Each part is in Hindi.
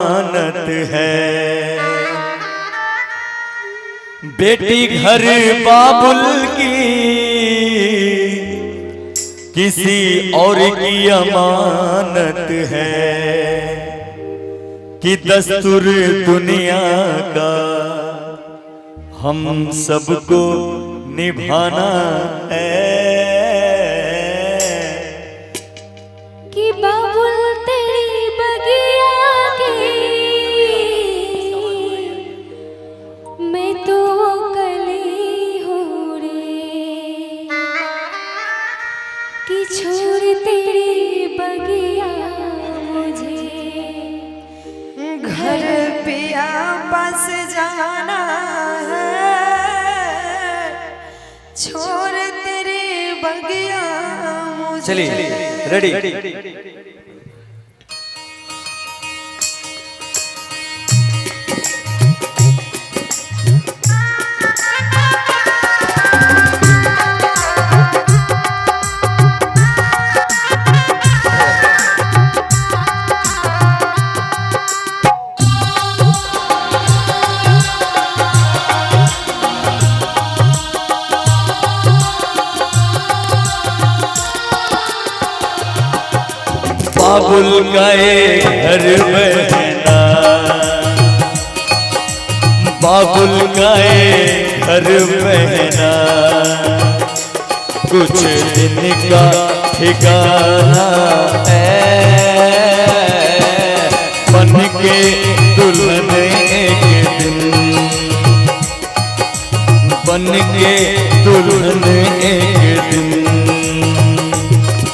अमानत है। बेटी घर बाबुल की किसी और की अमानत है कि दस्तूर दुनिया का हम सबको निभाना है। कि बाबुल तेरी बगिया की मैं तो कली हूँ रे, कि छोड़ तेरी बगिया मुझे घर पिया बस जाना है, छोड़ तेरी बगिया मुझे। चलिए रेडी। बाबुल का एक घर बहना, बाबुल का एक घर बहना, कुछ दिन का ठिकाना है। बन के दुल्हन एक दिन, बन के दुल्हन एक दिन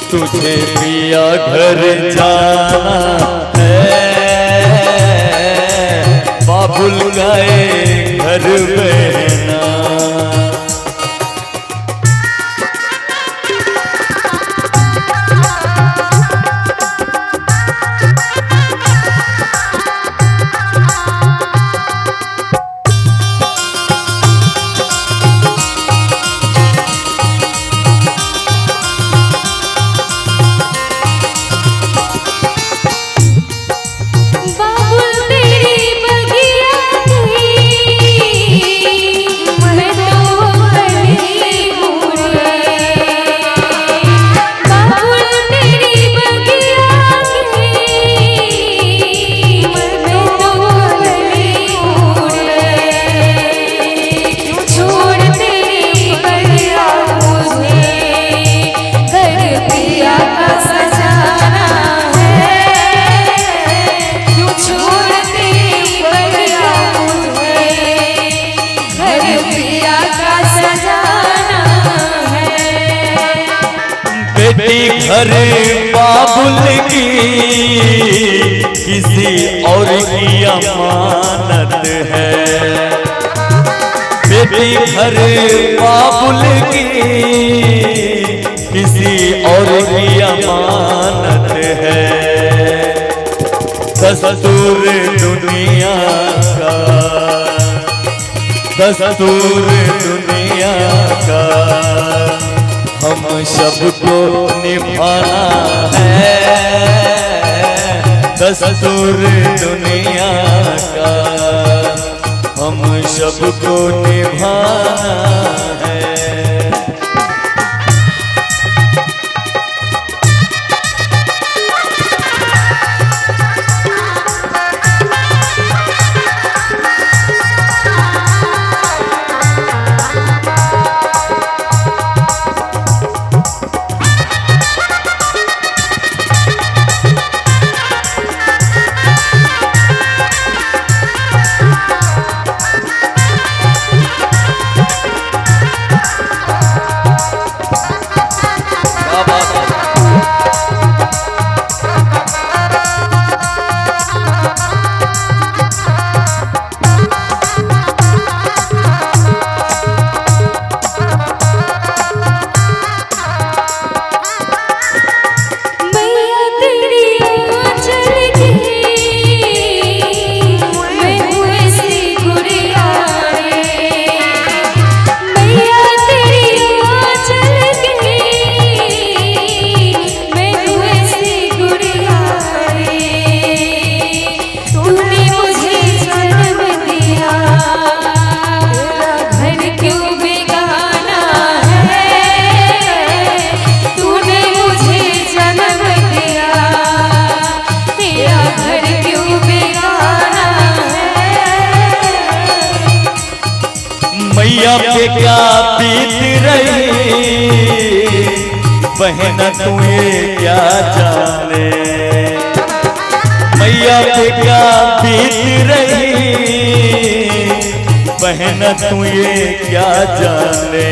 तुझे पिया घर जाना है। बाबुल गाए घर बहना, बेटी घर बाबुल की किसी और की अमानत है। बेटी घर बाबुल की किसी और की अमानत है। दस्तूर दुनिया का, दस्तूर दुनिया का हम सबको निभाना है। दस्तूर दुनिया का हम सबको निभाना है। क्या बीत रही बहन तू ये क्या जाने, मैया पे क्या बीत रही बहन तू ये क्या जाने।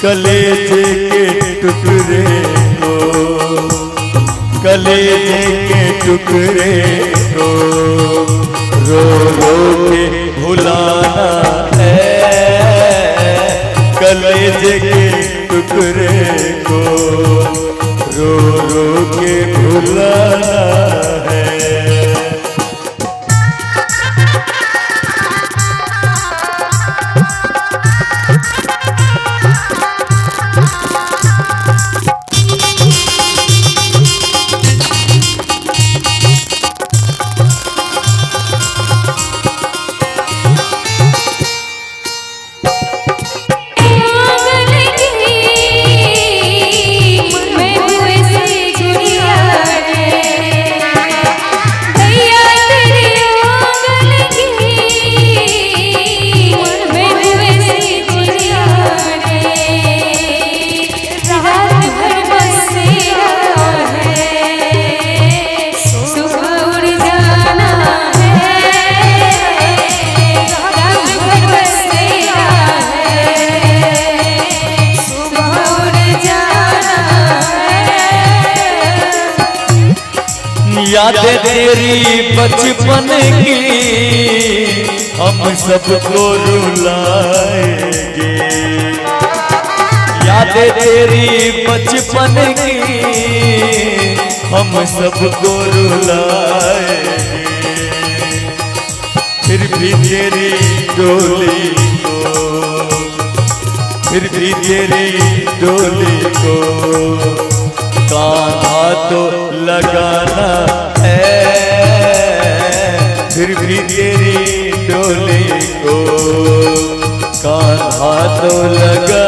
कलेजे के टुकड़े को, कलेजे के टुकड़े को रो रो के भुलाना है, कलेजे के टुकड़े को रो रो के भुलाना है। यादें तेरी बचपन की हम सबको रुलाएंगे, यादें तेरी बचपन की हम सबको रुलाएंगे। फिर भी तेरी डोली को, फिर भी तेरी डोली को कान्हा तो लगाना है, फिर भी तेरी डोली को कान्हा तो लगा